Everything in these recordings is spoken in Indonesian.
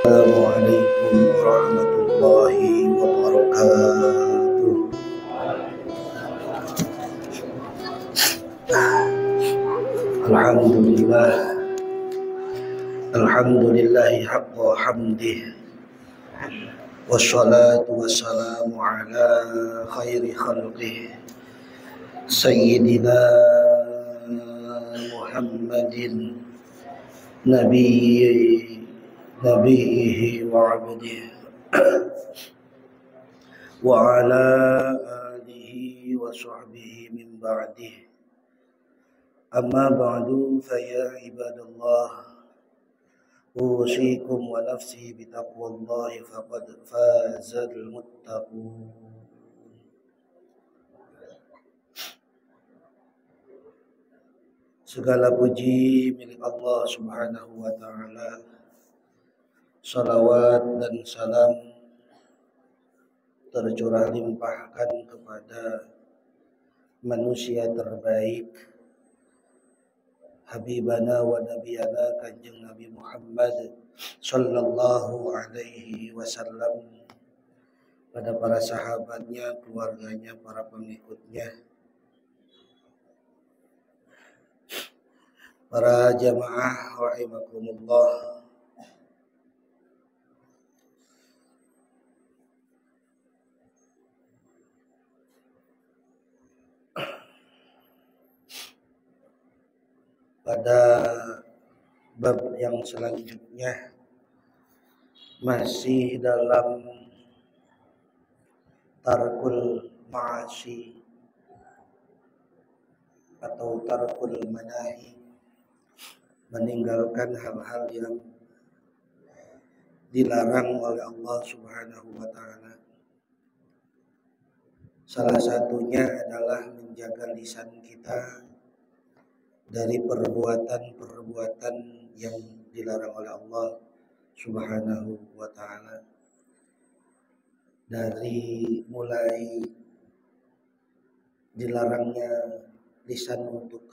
Assalamualaikum warahmatullahi wabarakatuh. Alhamdulillah, alhamdulillahi haqqa hamdih, wassalatu wassalamu ala khairi khalqih, sayyidina Muhammadin nabiyyihi wa abdihi wa ala alihi wa sahbihi min ba'dih. Amma ba'du fa ya ibadallah, usikum wa nafsi bitaqwallahi faqad fazal muttaqun. Segala puji milik Allah Subhanahu wa taala. Salawat dan salam tercurah limpahkan kepada manusia terbaik, Habibana wa Nabiyana Kanjeng Nabi Muhammad sallallahu alaihi wasallam, pada para sahabatnya, keluarganya, para pengikutnya, para jamaah rahimakumullah. Pada bab yang selanjutnya masih dalam tarkul ma'asi atau tarkul manahi, meninggalkan hal-hal yang dilarang oleh Allah Subhanahu wa taala. Salah satunya adalah menjaga lisan kita dari perbuatan-perbuatan yang dilarang oleh Allah Subhanahu wa taala. Dari mulai dilarangnya lisan untuk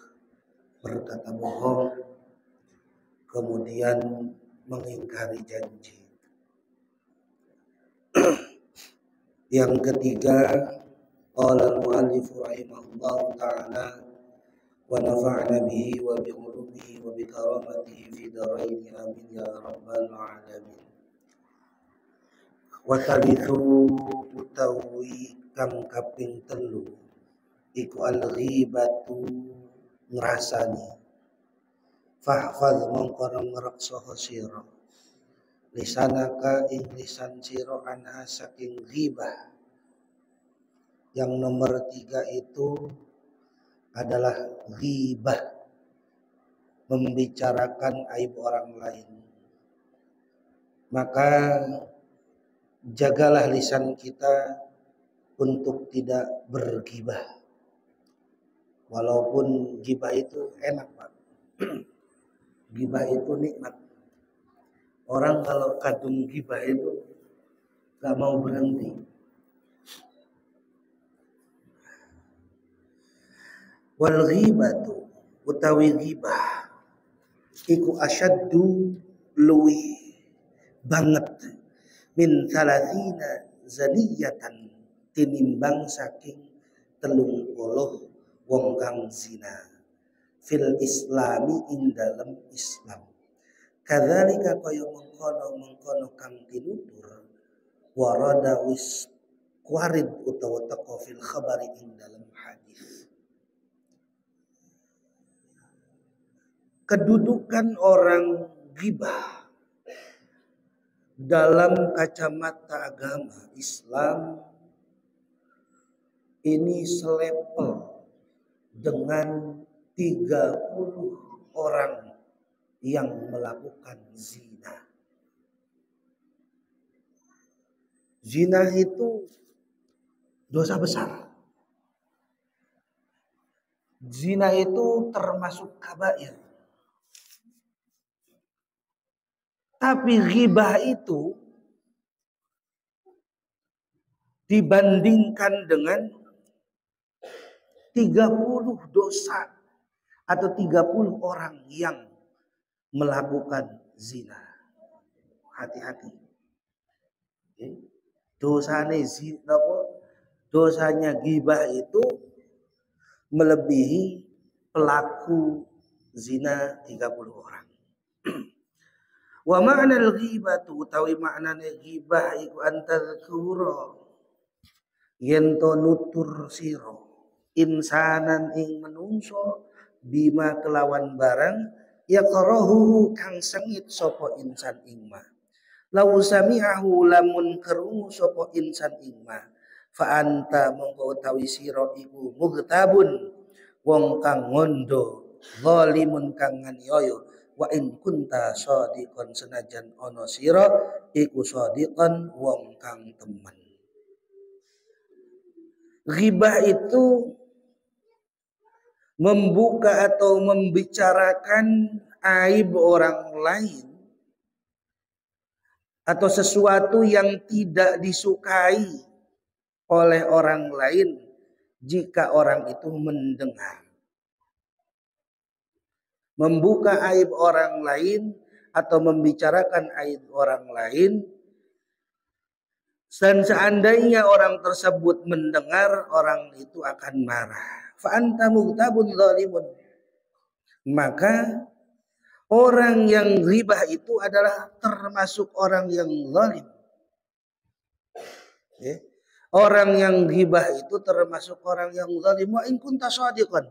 berkata bohong, kemudian mengingkari janji. Yang ketiga, qala al-mu'allif rahimahullahu ta'ala wa nafa'na bihi wa bi ulumihi wa bi karamatihi fi darain amin ya rabbal alamin. Wa talithu utawi kang kaping telu iku al-ghibatu ngrasani. Fahfaz mongko ngreksa sira lisanaka ing lisan sira anha saking ghibah. Yang nomor 3 itu adalah ghibah, membicarakan aib orang lain. Maka jagalah lisan kita untuk tidak berghibah. Walaupun ghibah itu enak, Pak. Ghibah itu nikmat. Orang kalau kadung ghibah itu gak mau berhenti. Wal ghibatu utawi ghibah iku asyaddu luwi banget min thalathina zaniyatan tinimbang saking 30 wong kang zina fil islami ing dalam Islam. Kadzalika kaya mengkono kang tinutur warada wis warid utawa teka fil khabari ing dalam hadis. Kedudukan orang ghibah dalam kacamata agama Islam ini selepel dengan 30 orang yang melakukan zina. Zina itu dosa besar. Zina itu termasuk kabair. Tapi ghibah itu dibandingkan dengan 30 dosa atau 30 orang yang melakukan zina. Hati-hati. Dosanya ghibah itu melebihi pelaku zina 30 orang. Wa ma'nal ghibatu utawi maknane ghibah iku antadzkura yen to nutur sira insanan ing menungso bima kelawan barang yaqrahu kang sengit sapa insan ing ma. Lau sami'ahu lamun krungu sapa insan ing ma. Fa anta mongko utawi sira iku mugtabun wong kang ngondo zalimun kang nganiaya. Wa in kunta shadiqan senajan ana sira iku shadiqan wong kang temen. Ghibah itu membuka atau membicarakan aib orang lain atau sesuatu yang tidak disukai oleh orang lain jika orang itu mendengar. Membuka aib orang lain atau membicarakan aib orang lain, dan seandainya orang tersebut mendengar, orang itu akan marah. Fa anta mughtabun zalimun. Maka orang yang ghibah itu adalah termasuk orang yang zalim. Orang yang ghibah itu termasuk orang yang zalim. Wa in kunta shadiqan.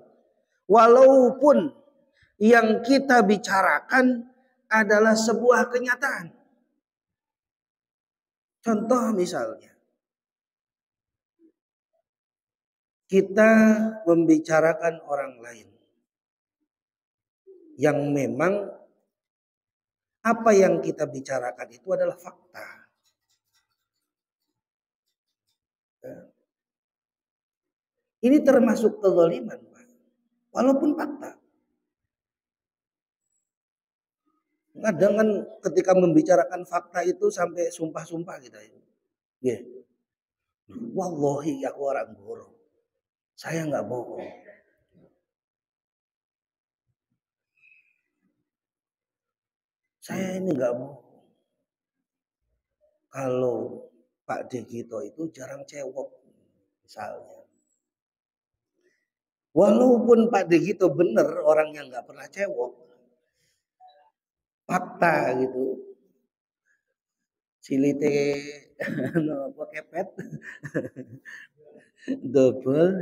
Walaupun yang kita bicarakan adalah sebuah kenyataan. Contoh misalnya, kita membicarakan orang lain yang memang apa yang kita bicarakan itu adalah fakta. Ini termasuk kezaliman, Pak. Walaupun fakta. Kadang kan ketika membicarakan fakta itu sampai sumpah-sumpah kita itu. Ya. Wallahi aku orang bohong. Saya nggak bohong. Saya ini nggak bohong. Kalau Pak Degito itu jarang cewek misalnya. Walaupun Pak Degito benar orang yang nggak pernah cewek. Fakta gitu. Silite apa kepet. Double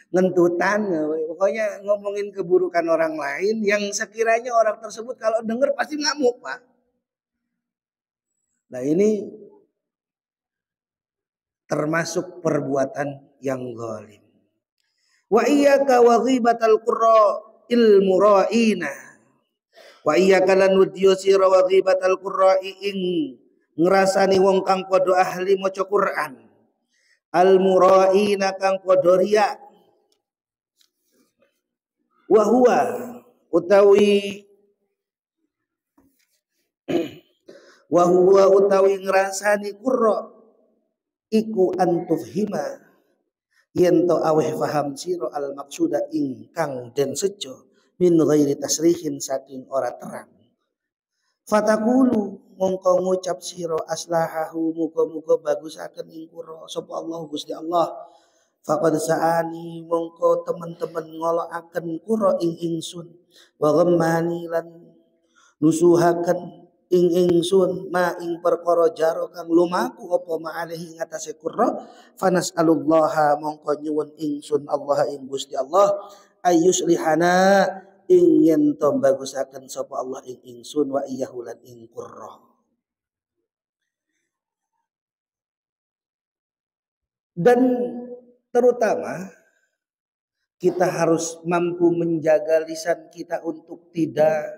ngentutan, pokoknya ngomongin keburukan orang lain yang sekiranya orang tersebut kalau dengar pasti ngamuk, Pak. Nah, ini termasuk perbuatan yang zalim. Wa iyyaka wa ghibatal qurra ilmu ra'ina. Wa iyyaka lan wudya sira wa ghibatal qurra ing ngrasani wong kang padha ahli maca Quran. Al mura'ina kang padha riya. Wa huwa utawi ngrasani qurra iku antufhima yen to aweh faham sira al maksuda ingkang den sejo min ghairi tasrihin saking ora terang. Fatakulu mongko ngucap sira aslahahu muga-muga bagusaken ing kura sapa Allah Gusti Allah. Faqad sa'ani mongko teman-teman ngolokaken kura ing ingsun wa ghammani lan nusuhaken ing ingsun ma ing perkara jaro kang lumaku apa ma'alehi ngatasé kura fanas'alullaha mongko nyuwun ingsun Allah ing Gusti Allah ayyuslihana ing yen to bagusaken sapa Allah ing ingsun wa iyyahu lan ing kura. Dan terutama kita harus mampu menjaga lisan kita untuk tidak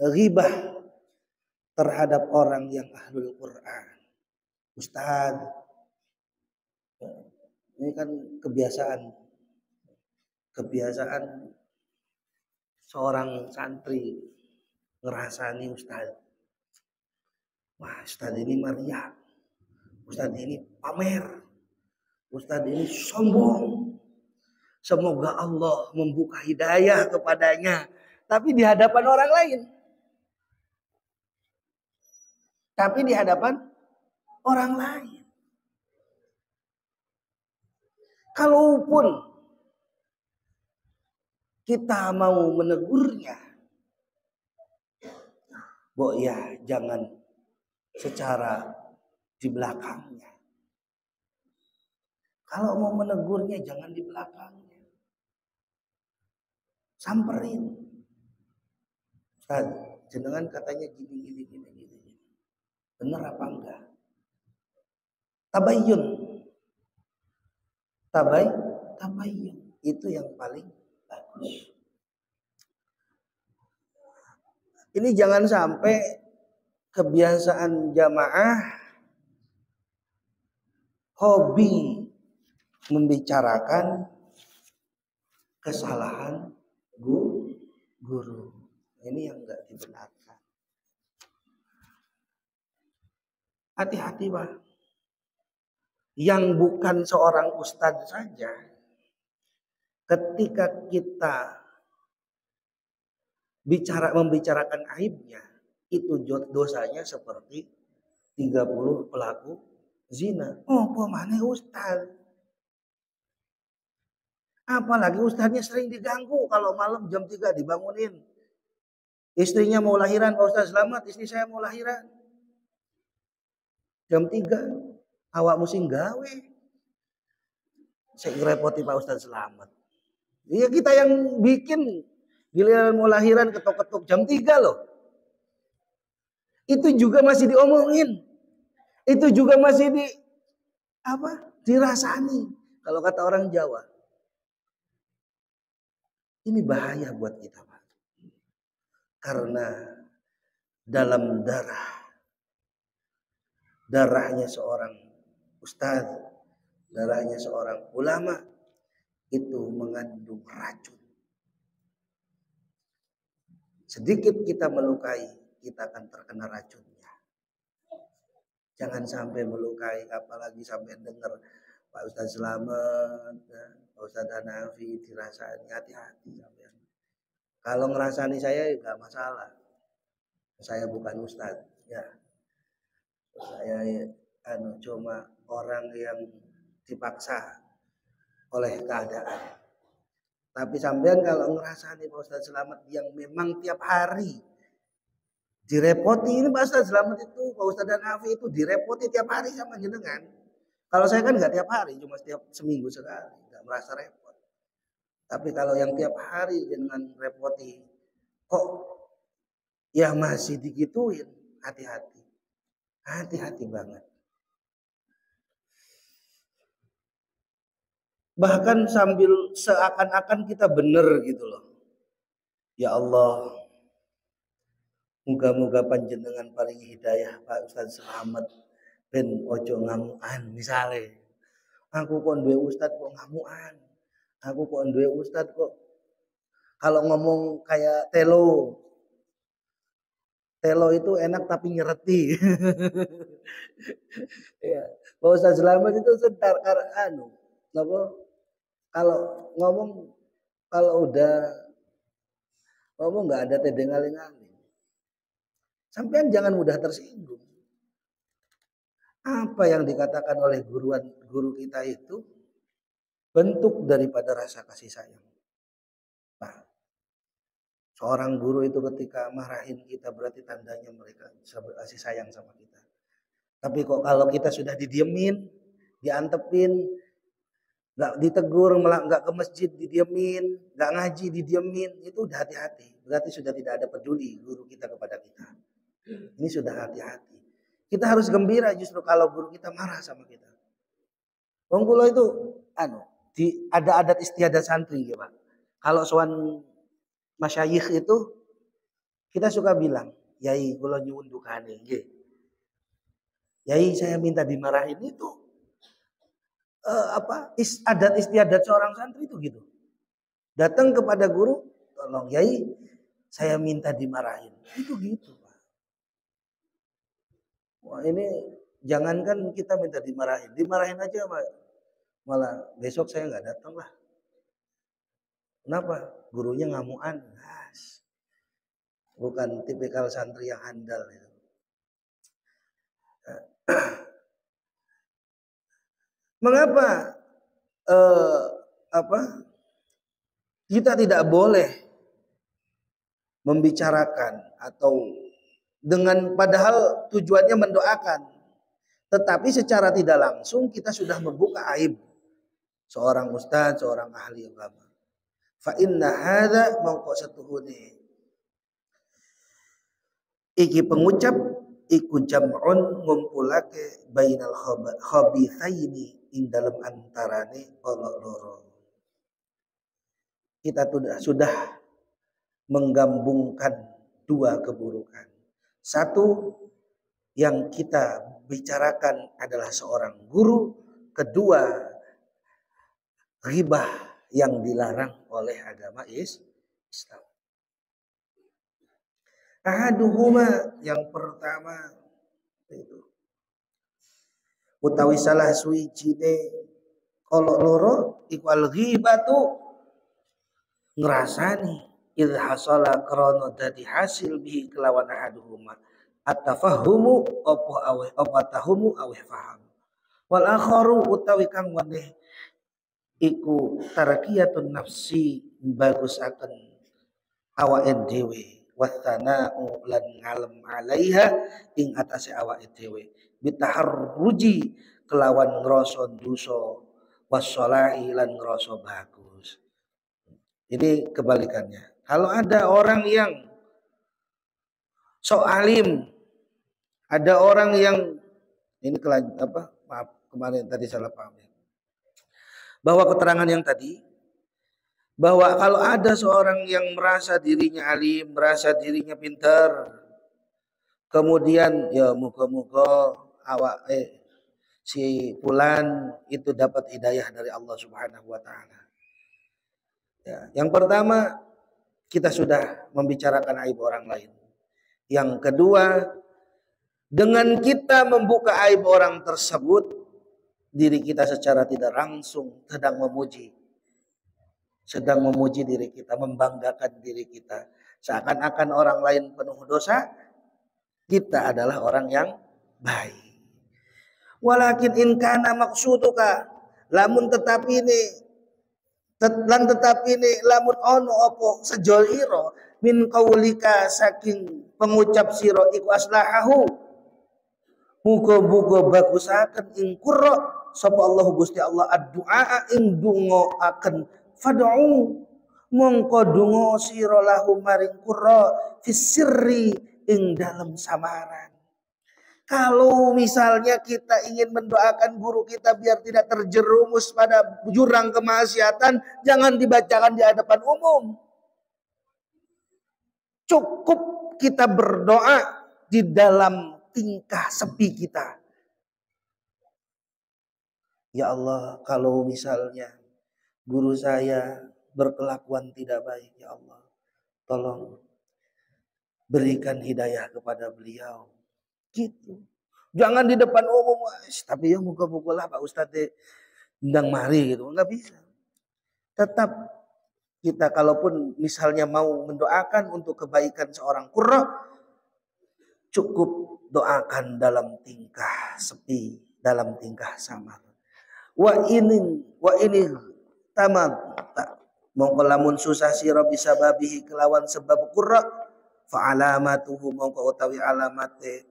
ghibah terhadap orang yang ahlul Quran. Ustaz, ini kan kebiasaan seorang santri ngerasani Ustaz. Wah, Ustaz ini meriah. Ustaz ini pamer. Ustaz ini sombong. Semoga Allah membuka hidayah kepadanya. Tapi di hadapan orang lain. Tapi di hadapan orang lain. Kalaupun kita mau menegurnya, ya jangan secara di belakangnya. Kalau mau menegurnya jangan di belakangnya. Samperin. Ustaz, jenengan katanya gini. Benar apa enggak? Tabayyun. Tabayyun. Itu yang paling bagus. Ini jangan sampai kebiasaan jamaah hobi membicarakan kesalahan guru. Ini yang enggak dibenarkan. Hati-hati, Pak. Yang bukan seorang ustadz saja, ketika kita membicarakan aibnya, itu dosanya seperti 30 pelaku zina. Oh, mana ustadz? Apalagi ustadznya sering diganggu kalau malam jam 3 dibangunin. Istrinya mau lahiran, Pak Ustadz selamat, istri saya mau lahiran. Jam 3, awak mesti gawe. Saya ngerepoti Pak Ustadz selamat. Iya kita yang bikin, giliran mau lahiran ketok-ketok jam 3 loh. Itu juga masih diomongin. Itu juga masih dirasani. Kalau kata orang Jawa. Ini bahaya buat kita, Pak. Karena dalam darahnya seorang ustadz, darahnya seorang ulama itu mengandung racun. Sedikit kita melukai, kita akan terkena racunnya. Jangan sampai melukai, apalagi sampai dengar Pak Ustadz Selamat, Pak Ustadz Hanafi dirasani, hati-hati sampai. Kalau ngerasani saya enggak masalah. Saya bukan ustadz, ya. Saya cuma orang yang dipaksa oleh keadaan. Tapi sampean kalau ngerasani Pak Ustadz Selamat yang memang tiap hari direpoti, ini Pak Ustadz Selamat itu, Pak Ustadz Hanafi itu direpoti tiap hari sama jenengan. Kalau saya kan nggak tiap hari, cuma setiap seminggu sekali, nggak merasa repot. Tapi kalau yang tiap hari jenengan repoti, kok ya masih digituin, hati-hati. Hati-hati banget. Bahkan sambil seakan-akan kita benar gitu loh. Ya Allah, moga-moga panjenengan paling hidayah Pak Ustadz Selamat ben ojo ngamuan misalnya. Aku kok duwe ustadz kok ngamuan. Aku kok duwe ustadz kok kalau ngomong kayak telo. Telo itu enak tapi nyereti. Ya, Pak Ustadz Selamat itu sebentar kalau ngomong udah ngomong nggak ada tedengaling-aling. Sampean jangan mudah tersinggung. Apa yang dikatakan oleh guru kita itu bentuk daripada rasa kasih sayang. Nah, seorang guru itu ketika marahin kita berarti tandanya mereka kasih sayang sama kita. Tapi kok kalau kita sudah didiemin, diantepin, nggak ditegur, malah nggak ke masjid didiemin, nggak ngaji didiemin, itu udah hati-hati. Berarti sudah tidak ada peduli guru kita kepada kita. Ini sudah hati-hati. Kita harus gembira justru kalau guru kita marah sama kita. Wong kula itu ada adat istiadat santri ya, Pak. Kalau sowan masyayikh itu kita suka bilang, "Yai, kula nyuwun dukane nggih. Yai, saya minta dimarahin itu." Adat istiadat seorang santri itu gitu. Datang kepada guru, "Tolong Yai, saya minta dimarahin." Itu gitu, Pak. Wah, ini jangankan kita minta dimarahin aja malah besok saya nggak datang lah. Kenapa? Gurunya ngamuan. Bukan tipikal santri yang handal itu. Mengapa eh, apa kita tidak boleh membicarakan atau dengan padahal tujuannya mendoakan, tetapi secara tidak langsung kita sudah membuka aib seorang ustaz, seorang ahli agama. Fa inna hadza mongko satuhune iki pengucap iku jam'un ngumpulake bainal khabithaini ing dalam antarane Allah loro. Kita sudah menggabungkan dua keburukan. Satu yang kita bicarakan adalah seorang guru, kedua ghibah yang dilarang oleh agama Islam. Ahaduhuma yang pertama itu utawi salah suwijine kalau loro iku al ghibatu ngrasani idh hasala krana dadi hasil bihi kelawan ahaduhuma at-tafahumu apa tahumu aweh faham wal akharu utawi kang weneh iku tarakiyatun nafsi bagusaken awake dhewe wasana'u lan ngalem alaiha ing atase awake dhewe bitaharruji kelawan ngrasa dosa wassalahi lan ngrasa bagus. Ini kebalikannya. Kalau ada orang yang sok alim, ada orang yang ini maaf kemarin tadi salah paham ya. Bahwa keterangan yang tadi bahwa kalau ada seorang yang merasa dirinya alim, merasa dirinya pintar, kemudian ya muka-muka si fulan itu dapat hidayah dari Allah Subhanahu wa taala. Ya, yang pertama kita sudah membicarakan aib orang lain. Yang kedua, dengan kita membuka aib orang tersebut, diri kita secara tidak langsung sedang memuji diri kita, membanggakan diri kita. Seakan-akan orang lain penuh dosa, kita adalah orang yang baik. Walakin in kana maksuduka, lamun tetapi ini lamun ono opo sejol iro min qaulika saking pengucap sira iku aslahahu muga-muga bagusaken ing qurra sapa Allah Gusti Allah ad-du'a ing donga akan fad'u mongko donga sira lahu maring qurra fisirri ing dalam samaran. Kalau misalnya kita ingin mendoakan guru kita biar tidak terjerumus pada jurang kemaksiatan, jangan dibacakan di hadapan umum. Cukup kita berdoa di dalam tingkah sepi kita. Ya Allah, kalau misalnya guru saya berkelakuan tidak baik, ya Allah, tolong berikan hidayah kepada beliau. Gitu. Jangan di depan umum, tapi ya muka-muka lah Pak Ustadz ndang mari gitu, nggak bisa. Tetap kita kalaupun misalnya mau mendoakan untuk kebaikan seorang qurra, cukup doakan dalam tingkah sepi, dalam tingkah samar. Wa ini tamam mongko lamun susah sira bisa babihi kelawan sebab qurra fa alamatuhu mongko utawi alamate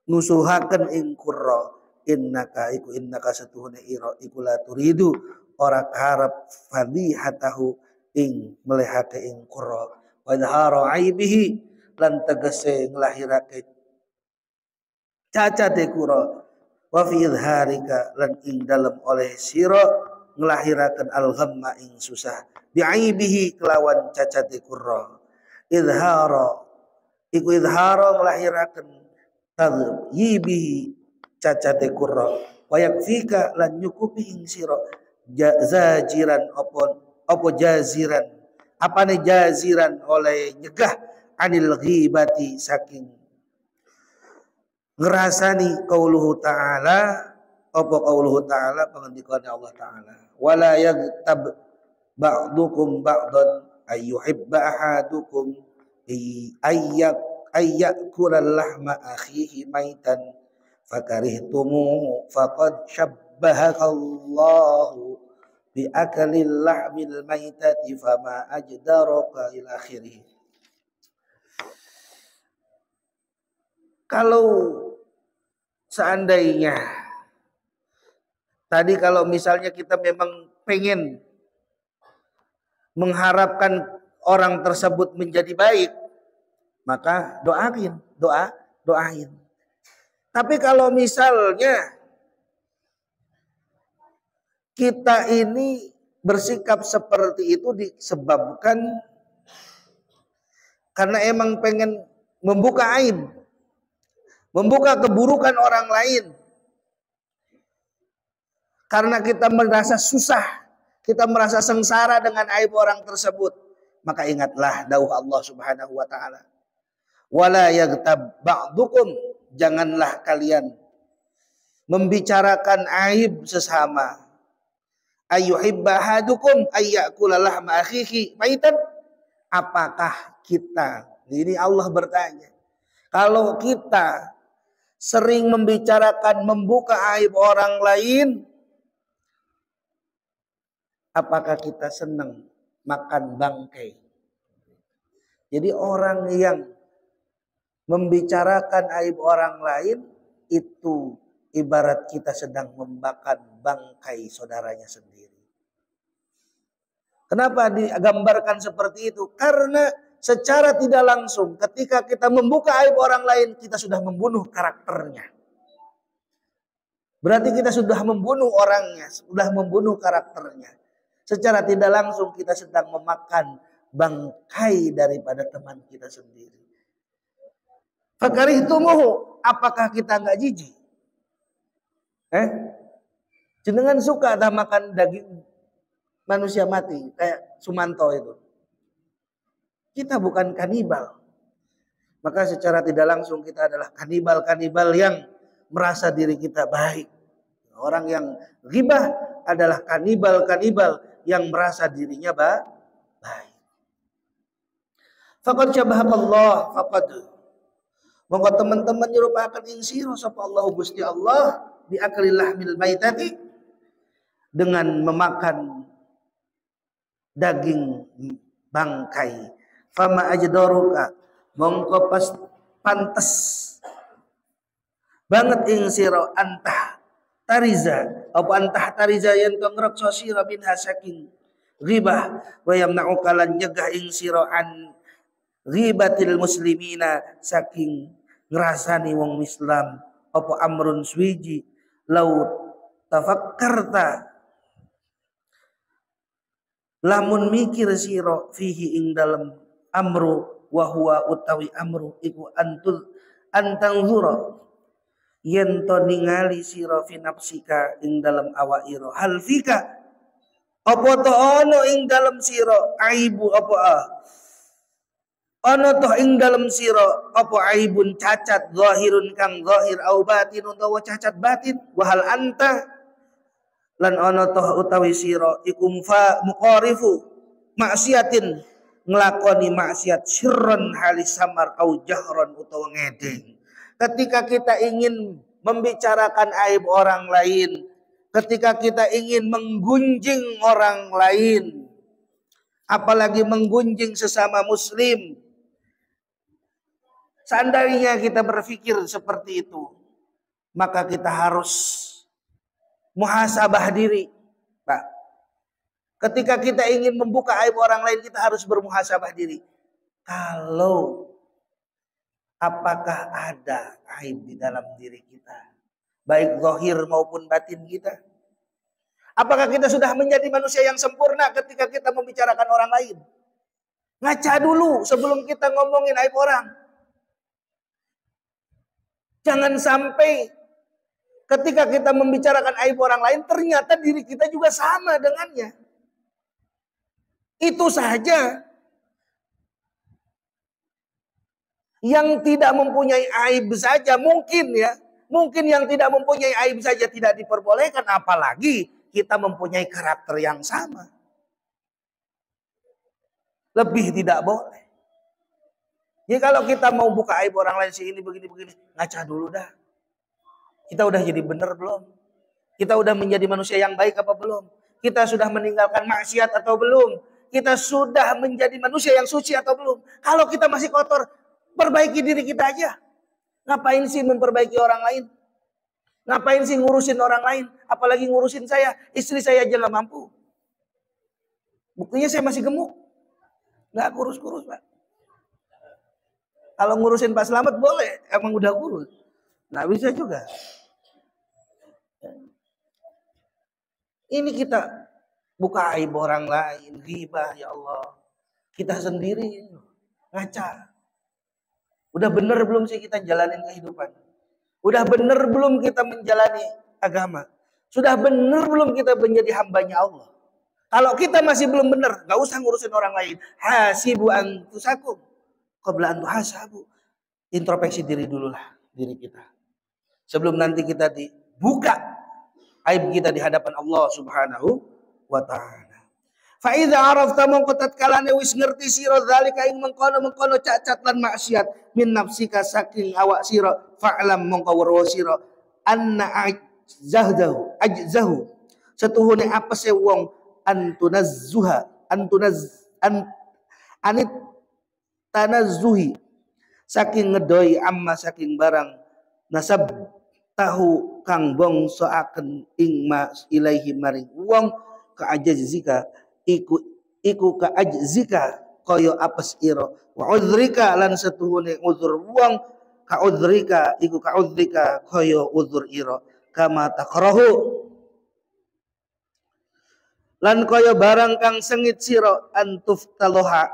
nusuhaken ing qurra innaka satuhune ira iku la turidu ora harap fadhihatahu ing melehake ing qurra wa idhara aibihi lan tegese nglahirake cacate qurra wa fi idharika lan ing dalem oleh sira nglahiraken al-ghamma ing susah bi aibihi kelawan cacate qurra idhara nglahiraken tadyibihi cacate qurra wa yakfika lan nyukupi ing sira zajiran apa jaziran apane jaziran oleh nyegah anil ghibati saking ngerasani qauluhu ta'ala apa qauluhu ta'ala pengendikane Allah ta'ala wala yaghtab ba'dukum ba'dan ayyuhibba ahadukum ayyakula lahma akhihi maitan fakarihtumuhu faqad syabbahakallahu bi akalil lahmil maitati fama ajdaraka ila akhirih. Kalau seandainya tadi kalau misalnya kita memang pengen mengharapkan orang tersebut menjadi baik, maka doain. Tapi kalau misalnya kita ini bersikap seperti itu disebabkan karena emang pengen membuka aib, membuka keburukan orang lain, karena kita merasa susah, kita merasa sengsara dengan aib orang tersebut, maka ingatlah dawuh Allah Subhanahu wa taala, wala yaghtab ba'dukum, janganlah kalian membicarakan aib sesama. Ayyuhibba ahadukum ayyakula lahma akhihi maitan, apakah kita, ini Allah bertanya, kalau kita sering membicarakan membuka aib orang lain, apakah kita senang makan bangkai? Jadi orang yang membicarakan aib orang lain itu ibarat kita sedang membakar bangkai saudaranya sendiri. Kenapa digambarkan seperti itu? Karena secara tidak langsung ketika kita membuka aib orang lain, kita sudah membunuh karakternya. Berarti kita sudah membunuh orangnya, sudah membunuh karakternya. Secara tidak langsung kita sedang memakan bangkai daripada teman kita sendiri. Fakarihtumuhu, apakah kita enggak jijik? Jenengan suka dah makan daging manusia mati kayak Sumanto itu? Kita bukan kanibal. Maka secara tidak langsung kita adalah kanibal-kanibal yang merasa diri kita baik. Orang yang ghibah adalah kanibal-kanibal yang merasa dirinya baik. Faqad syabahakallah, faqad. Monggo teman-teman nyerupakan ing sira sapa Allah Gusti Allah bi aklillah mil maitati, dengan memakan daging bangkai. Fama ajdaruka, mongko pas pantes banget ing sira antah tariza apa antah tariza yen kang ngrekso sira bin hasaking ghibah wa yamna'uka lan nyegah ing sira an ghibatil muslimina saking ngrasani wong Islam apa amrun swiji laut tafakkarta, lamun mikir sira fihi ing dalem amru wa huwa utawi amru iku antanzura yen to ningali sira fi nafsika ing dalem awak ira, hal fika apa to ana ing dalem sira aibu apa ana to ing dalem sira apa aibun cacat zahirun kang zahir au batin utawa cacat batin, wa hal anta lan ana to utawi sira iku muqarifu maksiatin nglakoni maksiat sirron halis samar au jahron utawa ngedeng. Ketika kita ingin membicarakan aib orang lain, ketika kita ingin menggunjing orang lain, apalagi menggunjing sesama muslim, seandainya kita berpikir seperti itu, maka kita harus muhasabah diri, Pak. Ketika kita ingin membuka aib orang lain, kita harus bermuhasabah diri. Kalau apakah ada aib di dalam diri kita, baik zahir maupun batin kita? Apakah kita sudah menjadi manusia yang sempurna ketika kita membicarakan orang lain? Ngaca dulu sebelum kita ngomongin aib orang. Jangan sampai ketika kita membicarakan aib orang lain, ternyata diri kita juga sama dengannya. Itu saja. Yang tidak mempunyai aib saja mungkin ya. Mungkin yang tidak mempunyai aib saja tidak diperbolehkan. Apalagi kita mempunyai karakter yang sama. Lebih tidak boleh. Jadi kalau kita mau buka aib orang lain sini begini-begini, ngaca dulu dah. Kita udah jadi benar belum? Kita udah menjadi manusia yang baik apa belum? Kita sudah meninggalkan maksiat atau belum? Kita sudah menjadi manusia yang suci atau belum? Kalau kita masih kotor, perbaiki diri kita aja. Ngapain sih memperbaiki orang lain? Ngapain sih ngurusin orang lain? Apalagi ngurusin saya. Istri saya aja gak mampu. Buktinya saya masih gemuk. Gak kurus-kurus, Pak. Kalau ngurusin Pak Slamet boleh. Emang udah kurus. Gak bisa juga. Ini kita buka aib orang lain. Ghibah, ya Allah. Kita sendiri ngaca. Udah bener belum sih kita jalanin kehidupan? Udah bener belum kita menjalani agama? Sudah bener belum kita menjadi hambanya Allah? Kalau kita masih belum bener, gak usah ngurusin orang lain. Hasibu anfusakum qabla an tuhasabu. Introspeksi diri dulu lah, diri kita. Sebelum nanti kita dibuka aib kita di hadapan Allah Subhanahu wa ta'ala. Fa idza arafta mongko tatkalane wis ngerti sira zalika ing mengkono cacat lan maksiat min nafsika saking awak sira fa'lam mongko weruh sira anna ajzahu setuhune apese wong anit tanazzuhi saking ngedoi amma saking barang nasab tahu kang bangsoaken ing mas ilaihi maring wong kaajazika iku kaajzika kaya apes ira wa udhrika lan setuhune uzur wong ka udhrika iku ka udhrika kaya uzur ira kama takrahu lan kaya barang kang sengit sira antuf taloha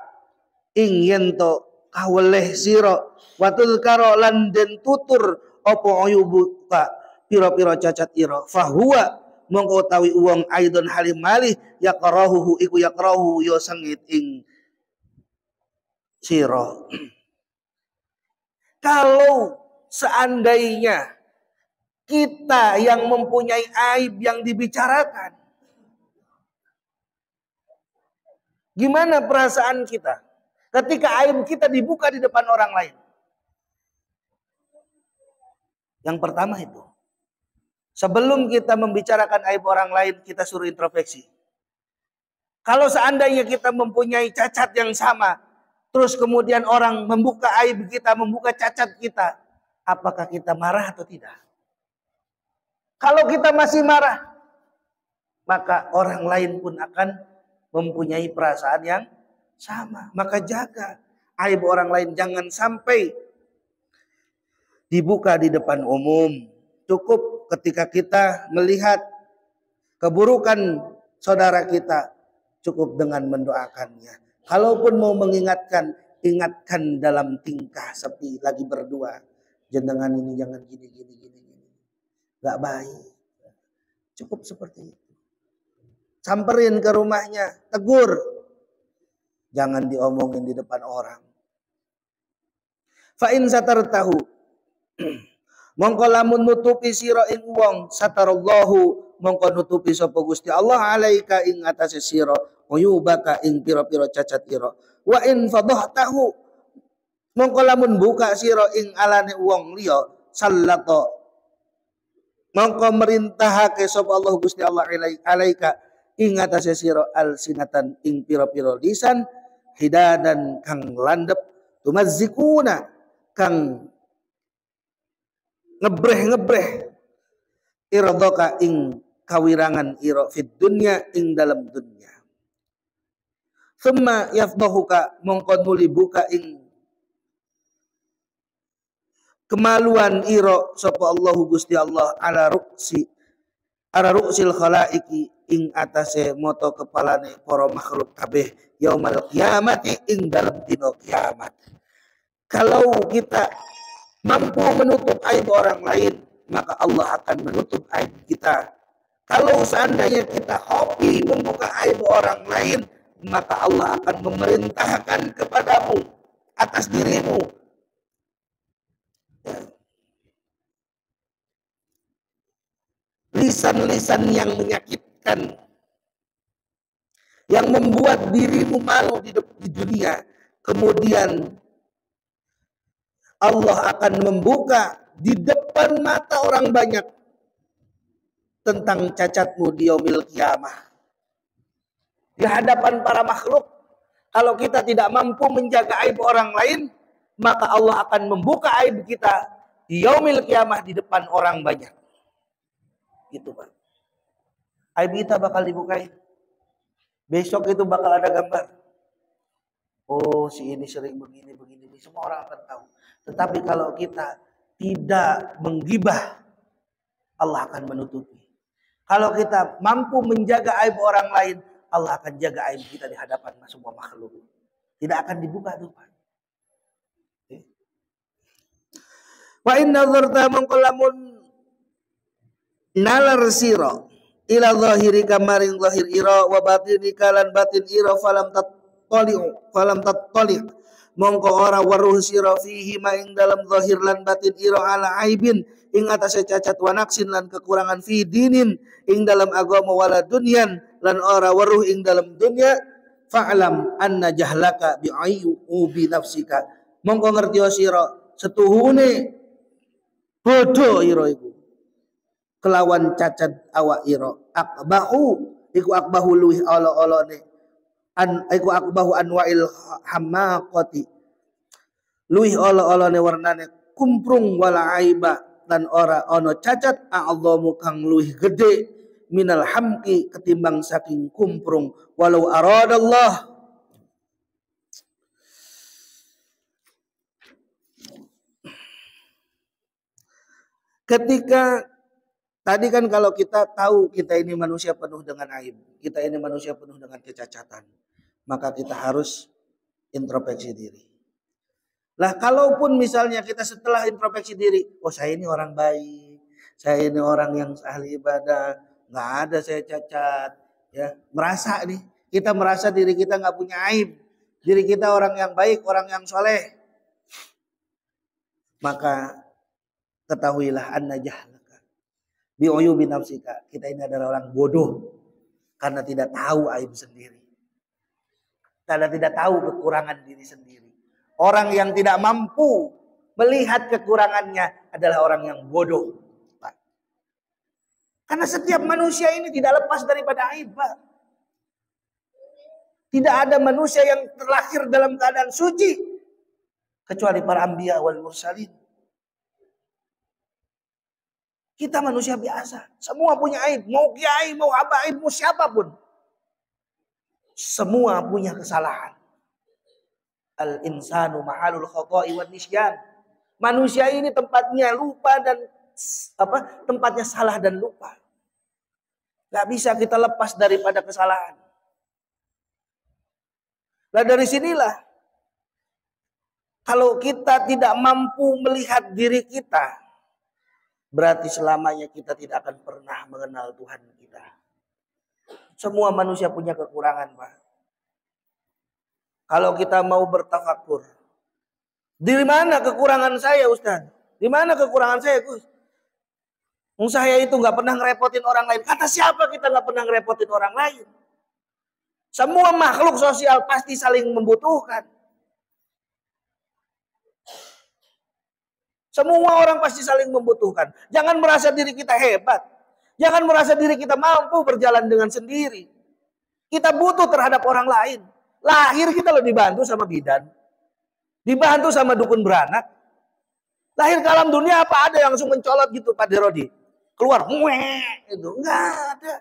ing yento kaweleh sira watul karo lan den tutur apa ayubuka pira-pira cacat ira fahuwa mongko utawi wong aidon halim malih yakrahuhu iku yakrahu yo sengit ing sira. Kalau seandainya kita yang mempunyai aib yang dibicarakan, gimana perasaan kita ketika aib kita dibuka di depan orang lain? Yang pertama itu, sebelum kita membicarakan aib orang lain, kita suruh introspeksi. Kalau seandainya kita mempunyai cacat yang sama, terus kemudian orang membuka aib kita, membuka cacat kita, apakah kita marah atau tidak? Kalau kita masih marah, maka orang lain pun akan mempunyai perasaan yang sama. Maka jaga aib orang lain, jangan sampai dibuka di depan umum. Cukup ketika kita melihat keburukan saudara kita, cukup dengan mendoakannya. Kalaupun mau mengingatkan, ingatkan dalam tingkah sepi lagi berdua. Jenengan ini jangan gini. Gak baik. Cukup seperti itu. Samperin ke rumahnya, tegur. Jangan diomongin di depan orang. Fa in satartahu mongko lamun nutupi sira ing wong satarallahu mongko nutupi sapa Gusti Allah alaika ing atase sira uyubaka ing pira-pira cacat ira wa in fadhahtahu mongko lamun buka sira ing alane wong liya sallata mongko merintahake sapa Allah Gusti Allah alaika ing atase sira alsinatan ing pira-pira lisan hidadan kang landep tumazzikuna kang ngebreh iradaka ing kawirangan ira fid dunya ing dalam dunya. Thumma yafdahuka mongko nuli buka ing kemaluan ira sapa Allahu Gusti Allah ala ruksil khalaiki ing atase moto kepalane para makhluk kabeh yaumal kiamati ing dalam dina kiamat. Kalau kita mampu menutup aib orang lain, maka Allah akan menutup aib kita. Kalau seandainya kita hobi membuka aib orang lain, maka Allah akan memerintahkan kepadamu atas dirimu. Lisan-lisan yang menyakitkan, yang membuat dirimu malu di dunia. Kemudian Allah akan membuka di depan mata orang banyak tentang cacatmu di yaumil qiyamah. Di hadapan para makhluk, kalau kita tidak mampu menjaga aib orang lain, maka Allah akan membuka aib kita di yaumil qiyamah di depan orang banyak. Gitu Pak. Aib kita bakal dibukain. Besok itu bakal ada gambar. Oh, si ini sering begini. Semua orang akan tahu. Tetapi kalau kita tidak menggibah, Allah akan menutupi. Kalau kita mampu menjaga aib orang lain, Allah akan jaga aib kita di hadapan semua makhluk. Tidak akan dibuka tuh Pak. Wa inna dzarta mangqalamun nalar sira ila zahirika maring zahir ira wa batinika lan batin ira falam tattali mongko ora weruh sira fihi ma ing dalam zahir lan batin ira ala aibin ing atase cacat wa naqsin lan kekurangan fi dinin ing dalam agama wala dunyan lan ora weruh ing dalam dunya fa'lam anna jahlaka bi ayyubi nafsika mongko ngerti sira setuhune bodoh ira iku kelawan cacat awak ira akbahu luih ala-alane iku akbahu anwa'il hamaqati luih ala-alane warnane kumprung wala aiba lan ora ana cacat a'dhamu kang luih gede minal hamki ketimbang saking kumprung walau aradallah ketika tadi kan kalau kita tahu kita ini manusia penuh dengan aib, kita ini manusia penuh dengan kecacatan, maka kita harus introspeksi diri. Lah kalaupun misalnya kita setelah introspeksi diri, oh saya ini orang baik, saya ini orang yang ahli ibadah, nggak ada saya cacat, ya merasa nih, kita merasa diri kita nggak punya aib, diri kita orang yang baik, orang yang soleh, maka ketahuilah anna jahlaka bi'uyubi nafsika, kita ini adalah orang bodoh karena tidak tahu aib sendiri, karena tidak tahu kekurangan diri sendiri. Orang yang tidak mampu melihat kekurangannya adalah orang yang bodoh. Pak. Karena setiap manusia ini tidak lepas daripada aib, Pak. Tidak ada manusia yang terlahir dalam keadaan suci kecuali para anbiya wal mursalin. Kita manusia biasa, semua punya aib, mau kiai, mau habaib, mau siapapun. Semua punya kesalahan. Al-insanu mahalul khata'i wan nisyan. Manusia ini tempatnya lupa dan tempatnya salah dan lupa. Gak bisa kita lepas daripada kesalahan. Nah dari sinilah kalau kita tidak mampu melihat diri kita, berarti selamanya kita tidak akan pernah mengenal Tuhan kita. Semua manusia punya kekurangan, Pak. Kalau kita mau bertafakur, di mana kekurangan saya, Ustaz? Di mana kekurangan saya, Gus? Saya itu nggak pernah ngerepotin orang lain. Kata siapa kita nggak pernah ngerepotin orang lain? Semua makhluk sosial pasti saling membutuhkan. Semua orang pasti saling membutuhkan. Jangan merasa diri kita hebat. Jangan merasa diri kita mampu berjalan dengan sendiri. Kita butuh terhadap orang lain. Lahir kita loh dibantu sama bidan. Dibantu sama dukun beranak. Lahir ke alam dunia apa ada yang langsung mencolot gitu Pak Derodi. Keluar, itu enggak ada.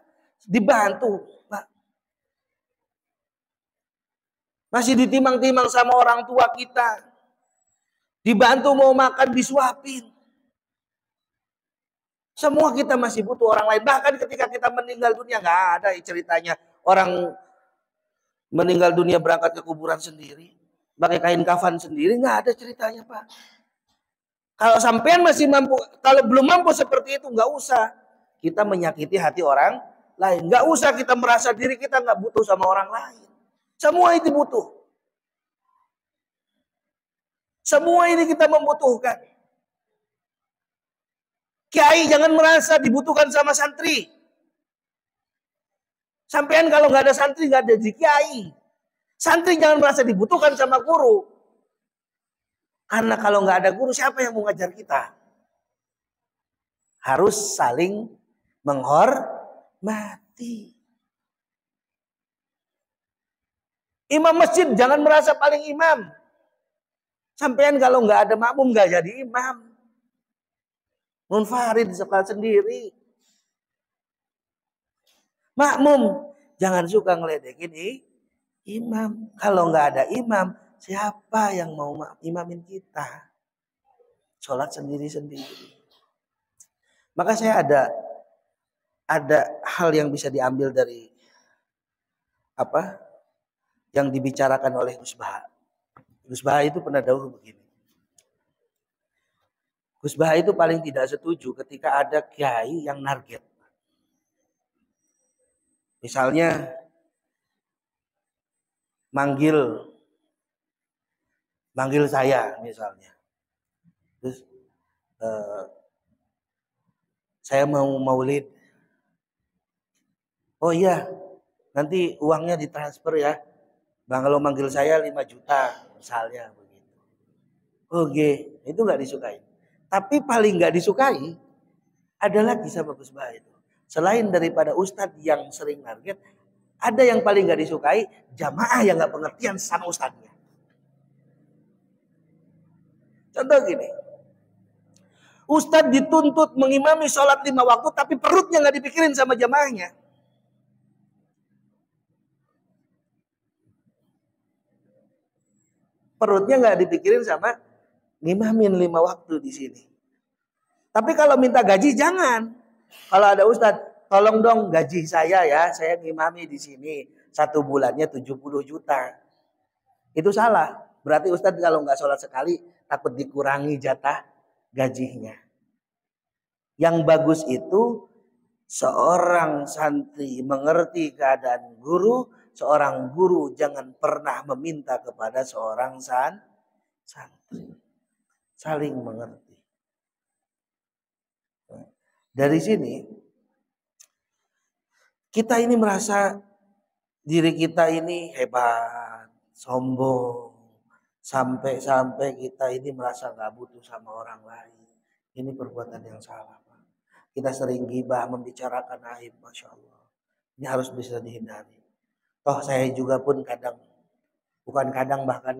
Dibantu. Pak. Masih ditimang-timang sama orang tua kita. Dibantu mau makan disuapin. Semua kita masih butuh orang lain. Bahkan ketika kita meninggal dunia nggak ada ceritanya orang meninggal dunia berangkat ke kuburan sendiri, pakai kain kafan sendiri, nggak ada ceritanya Pak. Kalau sampean masih mampu, kalau belum mampu seperti itu nggak usah kita menyakiti hati orang lain. Nggak usah kita merasa diri kita nggak butuh sama orang lain. Semua itu butuh. Semua ini kita membutuhkan. Kiai jangan merasa dibutuhkan sama santri. Sampean kalau nggak ada santri nggak ada kiai. Santri jangan merasa dibutuhkan sama guru. Karena kalau nggak ada guru siapa yang mau ngajar kita? Harus saling menghormati. Imam masjid jangan merasa paling imam. Sampean kalau nggak ada makmum nggak jadi imam. Munfarid sekolah sendiri. Makmum jangan suka ngeledekin imam. Kalau nggak ada imam, siapa yang mau imamin kita? Sholat sendiri-sendiri. Maka saya ada hal yang bisa diambil dari apa yang dibicarakan oleh Gus Baha. Gus Baha itu pernah dahulu begini. Gus Baha itu paling tidak setuju ketika ada kiai yang narget. Misalnya manggil saya misalnya. Terus saya mau maulid. Oh iya, nanti uangnya ditransfer ya. Bang kalau manggil saya 5 juta misalnya begitu. Oke, itu nggak disukai. Tapi paling nggak disukai ada lagi sama Gus Baha itu. Selain daripada ustadz yang sering target, ada yang paling nggak disukai jamaah yang nggak pengertian sama ustadznya. Contoh gini, ustadz dituntut mengimami sholat 5 waktu, tapi perutnya nggak dipikirin sama jamaahnya. Perutnya nggak dipikirin sama ngimamin 5 waktu di sini. Tapi kalau minta gaji jangan. Kalau ada ustadz, tolong dong gaji saya ya, saya ngimami di sini 1 bulannya 70 juta. Itu salah. Berarti ustadz kalau nggak sholat sekali takut dikurangi jatah gajinya. Yang bagus itu seorang santri mengerti keadaan guru, seorang guru jangan pernah meminta kepada seorang santri. Saling mengerti. Dari sini kita ini merasa diri kita ini hebat, sombong, sampai kita ini merasa nggak butuh sama orang lain. Ini perbuatan yang salah, Pak. Kita sering gibah membicarakan aib, masya Allah. Ini harus bisa dihindari. Toh saya juga pun bahkan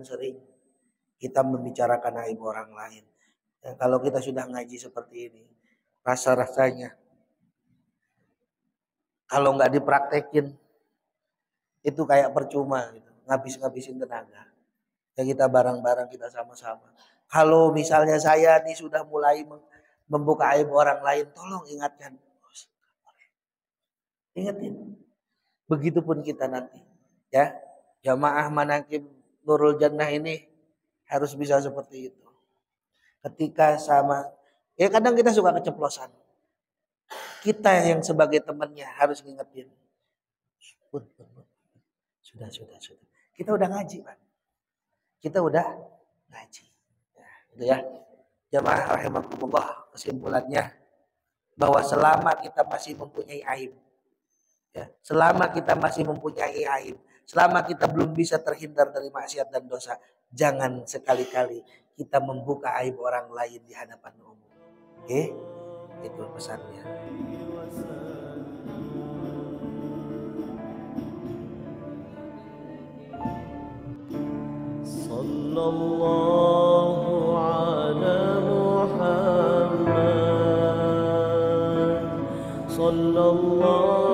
sering kita membicarakan aib orang lain. Dan kalau kita sudah ngaji seperti ini, rasa-rasanya kalau nggak dipraktekin itu kayak percuma gitu, ngabisin tenaga. Ya kita bareng-bareng, kita sama-sama. Kalau misalnya saya nih sudah mulai membuka aib orang lain, tolong ingatkan. Ingatin. Begitupun kita nanti. Ya, jamaah manaqib Nurul Jannah ini harus bisa seperti itu. Ketika kadang kita suka keceplosan. Kita yang sebagai temannya harus ngingetin. Sudah. Kita udah ngaji, Pak. Kita udah ngaji. Ya, gitu ya. Jamaah rahimakumullah, kesimpulannya bahwa selama kita masih mempunyai aib, ya, selama kita masih mempunyai aib, selama kita belum bisa terhindar dari maksiat dan dosa, jangan sekali-kali kita membuka aib orang lain di hadapan umum. Oke? Itu pesannya. Sallallahu ala Muhammad sallallahu